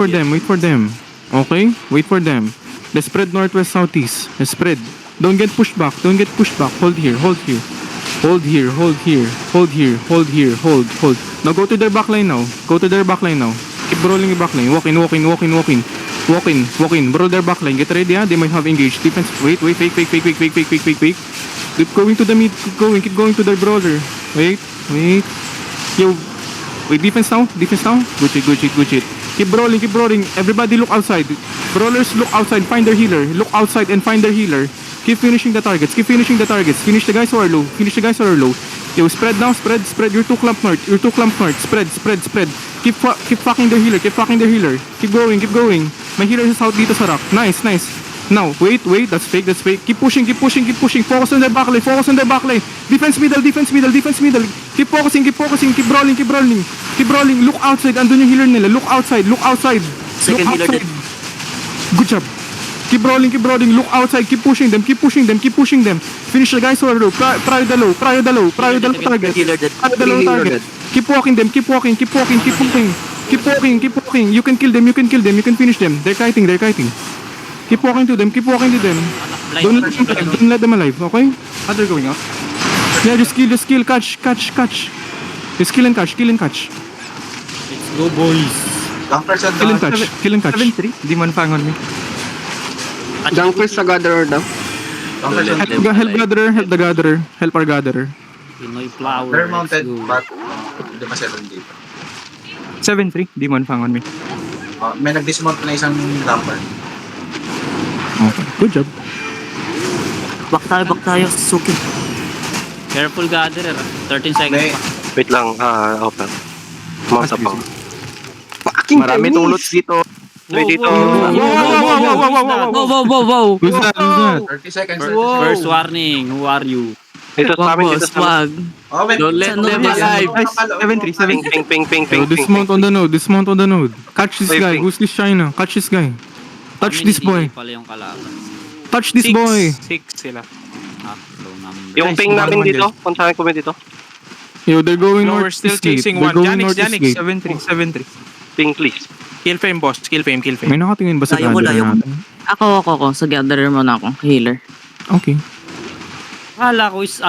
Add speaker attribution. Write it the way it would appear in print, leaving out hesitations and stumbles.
Speaker 1: Wait for them. Okay? Wait for them. Let's spread northwest, southeast. Let's spread. Don't get pushed back. Don't get pushed back. Hold here. Hold here. Hold here. Hold here. Hold here. Hold here. Hold. Hold. Now go to their backline now. Go to their backline now. Keep rolling your backline. Walk in. Walk in. Walk in. Walk in. Walk in. Walk in. Roll their backline. Get ready, They might have engaged. Defense. Wait. Wait. Fake. Fake. Fake. Fake. Fake. Fake. Fake. Fake. Fake. Keep going to the mid. Keep going. Keep going to their brawler. Wait. Wait. Yo. Wait. Defense now. Defense now. Good shit. Good shit. Good shit. Keep rolling. Keep rolling. Everybody look outside. Brawlers look outside. Find their healer. Look outside and find their healer. Keep finishing the targets. Keep finishing the targets. Finish the guys who are low. Finish the guys who are low. Yo, spread now. Spread. Spread. You're 2 clump north. You're 2 clump north. Spread. Spread. Spread. Keep fucking their healer. Keep fucking their healer. Keep going. Keep going. My healer is out dito sa rock. Nice. Nice. Now, wait. That's fake. That's fake. Keep pushing. Keep pushing. Keep pushing. Focus on their backline. Focus on their backline. Defense middle. Defense middle. Defense middle. Keep focusing. Keep focusing. Keep rolling. Keep rolling. Keep rolling. Look outside. Andun yung healer nila. Look outside. Look outside. Look outside. Good job. Keep rolling, keep rolling. Look outside. Keep pushing them. Keep pushing them. Keep pushing them. Finish the guys who are low. Prio the low. Prio the low. Prio the low target. Prio the low target. Keep walking them. Keep walking. Keep walking. Keep walking. Keep walking. Keep walking. You can kill them. You can kill them. You can finish them. They're kiting. They're kiting. Keep walking to them. Keep walking to them. Don't let them alive. Don't let them alive. Okay? How they're going out? Yeah, just kill. Just kill. Catch. Catch. Catch. Just kill and catch. Kill and catch.
Speaker 2: Let's go, boys.
Speaker 1: Kill and catch. Kill and catch.
Speaker 3: 7-3. Demon fang on me.
Speaker 4: Junkers sa gatherer daw.
Speaker 1: Help gatherer. Help the gatherer. Help our gatherer.
Speaker 2: Pinoy flower.
Speaker 5: They're mounted,
Speaker 2: Let's go.
Speaker 5: but hindi masyadong dito.
Speaker 3: 7-3. Demon fang on me.
Speaker 5: May nag-dismount na isang lumber.
Speaker 1: Okay. Good job.
Speaker 6: Back tayo, Suzuki.
Speaker 2: Careful, gatherer. 13 seconds
Speaker 5: May,
Speaker 2: pa.
Speaker 4: Wait lang, open. Mount up ako.
Speaker 6: Marami tong loot
Speaker 4: dito. Dito.
Speaker 6: Wow.
Speaker 1: Who's that? Who's that?
Speaker 5: 30 seconds.
Speaker 2: First warning, who are you?
Speaker 4: Dito sa amin, dito sa amin.
Speaker 5: Oh, wait.
Speaker 6: Don't let them alive.
Speaker 3: 7-3.
Speaker 4: Ping.
Speaker 1: Yo, dismount on the node. Dismount on the node. Catch this guy. Who's this China? Catch this guy. Touch this boy.
Speaker 2: Hindi pala yung kalaban.
Speaker 1: Touch this boy.
Speaker 3: 6 sila.
Speaker 2: Low number.
Speaker 4: Yung ping namin dito, puntahan ko ba dito?
Speaker 1: Yo, they're going
Speaker 3: No, we're
Speaker 1: north
Speaker 3: still
Speaker 1: east gate.
Speaker 3: chasing
Speaker 1: They're
Speaker 3: one.
Speaker 1: going
Speaker 3: Janix,
Speaker 1: north east
Speaker 3: Janix.
Speaker 1: gate.
Speaker 3: 7-3.
Speaker 4: Ping please.
Speaker 3: Kill fame, boss. Kill fame.
Speaker 1: May nakatingin ba sa
Speaker 6: Layo mo,
Speaker 1: gatherer
Speaker 6: layo mo.
Speaker 1: natin?
Speaker 6: Ako. Sa gatherer mo na ako. Healer.
Speaker 1: Okay.
Speaker 2: Akala ko is